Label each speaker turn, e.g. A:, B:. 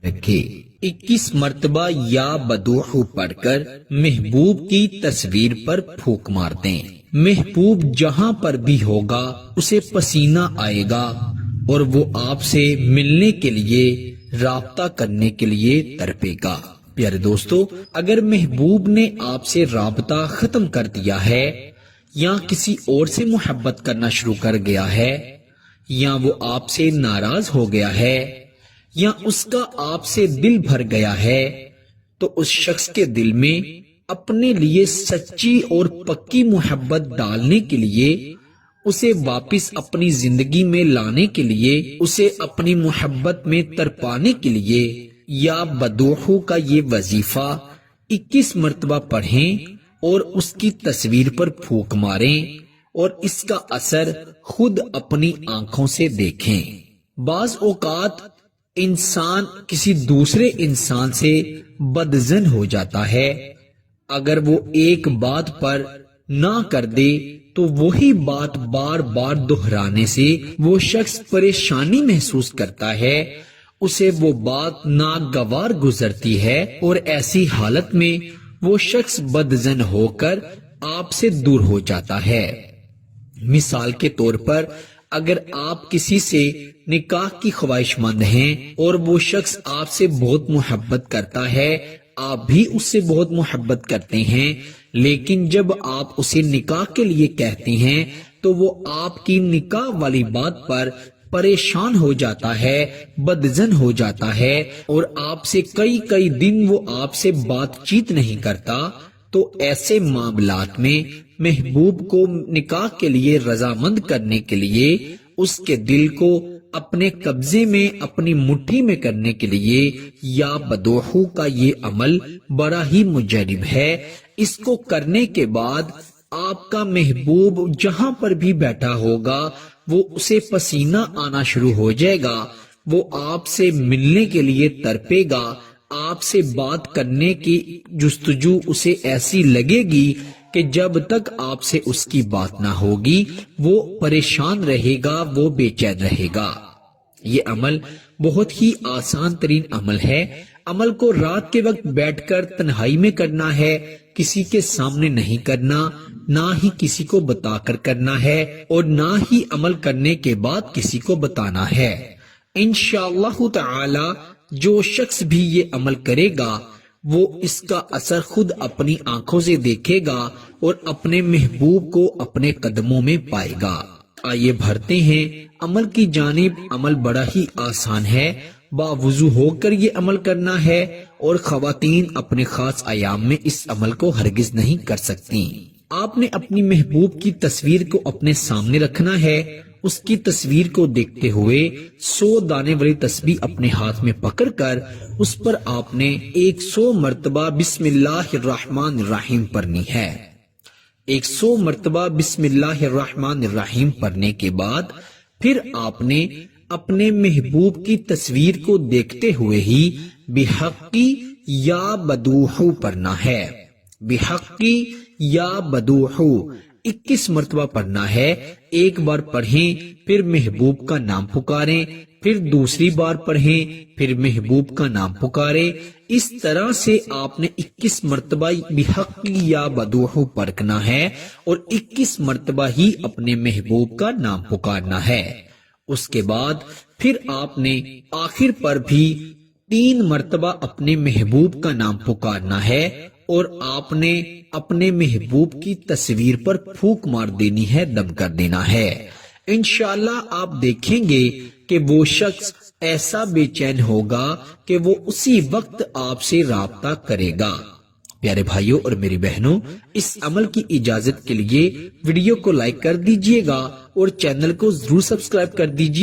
A: رکھے۔ 21 مرتبہ یا بدوحو پڑھ کر محبوب کی تصویر پر پھونک مار دیں۔ محبوب جہاں پر بھی ہوگا اسے پسینہ آئے گا اور وہ آپ سے ملنے کے لیے، رابطہ کرنے کے لیے تڑپے گا۔ پیارے دوستو، اگر محبوب نے آپ سے رابطہ ختم کر دیا ہے یا کسی اور سے محبت کرنا شروع کر گیا ہے، یا وہ آپ سے ناراض ہو گیا ہے، یا اس کا آپ سے دل بھر گیا ہے، تو اس شخص کے دل میں اپنے لیے سچی اور پکی محبت ڈالنے کے لیے، اسے واپس اپنی زندگی میں لانے کے لیے، اسے اپنی محبت میں تڑپانے کے لیے یا بدوحو کا یہ وظیفہ 21 مرتبہ پڑھیں اور اس کی تصویر پر پھونک ماریں اور اس کا اثر خود اپنی آنکھوں سے دیکھیں۔ بعض اوقات انسان کسی دوسرے انسان سے بدظن ہو جاتا ہے، اگر وہ ایک بات پر نہ کر دے تو وہی بات بار بار دہرانے سے وہ شخص پریشانی محسوس کرتا ہے، اسے وہ بات ناگوار گزرتی ہے اور ایسی حالت میں وہ شخص بدظن ہو کر آپ سے دور ہو جاتا ہے۔ مثال کے طور پر، اگر آپ کسی سے نکاح کی خواہش مند ہیں اور وہ شخص آپ سے بہت محبت کرتا ہے، آپ بھی اس سے بہت محبت کرتے ہیں، لیکن جب آپ اسے نکاح کے لیے کہتے ہیں تو وہ آپ کی نکاح والی بات پر پریشان ہو جاتا ہے، بدظن ہو جاتا ہے اور آپ سے کئی دن وہ آپ سے بات چیت نہیں کرتا، تو ایسے معاملات میں محبوب کو نکاح کے لیے رضامند کرنے کے لیے، اس کے دل کو اپنے قبضے میں، اپنی مٹھی میں کرنے کے لیے یا بدوحو کا یہ عمل بڑا ہی مجرب ہے۔ اس کو کرنے کے بعد آپ کا محبوب جہاں پر بھی بیٹھا ہوگا وہ اسے پسینہ آنا شروع ہو جائے گا، وہ آپ سے ملنے کے لیے تڑپے گا، آپ سے بات کرنے کی جستجو اسے ایسی لگے گی کہ جب تک آپ سے اس کی بات نہ ہوگی وہ پریشان رہے گا، وہ بے چین رہے گا۔ یہ عمل بہت ہی آسان ترین عمل ہے۔ عمل کو رات کے وقت بیٹھ کر تنہائی میں کرنا ہے، کسی کے سامنے نہیں کرنا، نہ ہی کسی کو بتا کر کرنا ہے اور نہ ہی عمل کرنے کے بعد کسی کو بتانا ہے۔ انشاءاللہ تعالی جو شخص بھی یہ عمل کرے گا وہ اس کا اثر خود اپنی آنکھوں سے دیکھے گا اور اپنے محبوب کو اپنے قدموں میں پائے گا۔ آئیے بڑھتے ہیں عمل کی جانب۔ عمل بڑا ہی آسان ہے، باوضو ہو کر یہ عمل کرنا ہے اور خواتین اپنے خاص ایام میں اس عمل کو ہرگز نہیں کر سکتی۔ آپ نے اپنی محبوب کی تصویر کو اپنے سامنے رکھنا ہے، اس کی تصویر کو دیکھتے ہوئے 100 دانے والی تسبیح اپنے ہاتھ میں پکڑ کر اس پر آپ نے 100 مرتبہ بسم اللہ الرحمن الرحیم پڑھنی ہے۔ 100 مرتبہ بسم اللہ الرحمن الرحیم پڑھنے کے بعد پھر آپ نے اپنے محبوب کی تصویر کو دیکھتے ہوئے ہی بحقی یا بدوحو پڑھنا ہے۔ بحقی یا بدوحو 21 مرتبہ پڑھنا ہے۔ ایک بار پڑھیں، پھر محبوب کا نام پکاریں، پھر دوسری بار پڑھیں، پھر محبوب کا نام پکاریں۔ اس طرح سے آپ نے 21 مرتبہ بحقی یا بدوحو پڑھنا ہے اور 21 مرتبہ ہی اپنے محبوب کا نام پکارنا ہے۔ اس کے بعد پھر آپ نے آخر پر بھی 3 مرتبہ اپنے محبوب کا نام پکارنا ہے اور آپ نے اپنے محبوب کی تصویر پر پھونک مار دینی ہے، دم کر دینا ہے۔ انشاءاللہ آپ دیکھیں گے کہ وہ شخص ایسا بے چین ہوگا کہ وہ اسی وقت آپ سے رابطہ کرے گا۔ پیارے بھائیوں اور میری بہنوں، اس عمل کی اجازت کے لیے ویڈیو کو لائک کر دیجئے گا اور چینل کو ضرور سبسکرائب کر دیجئے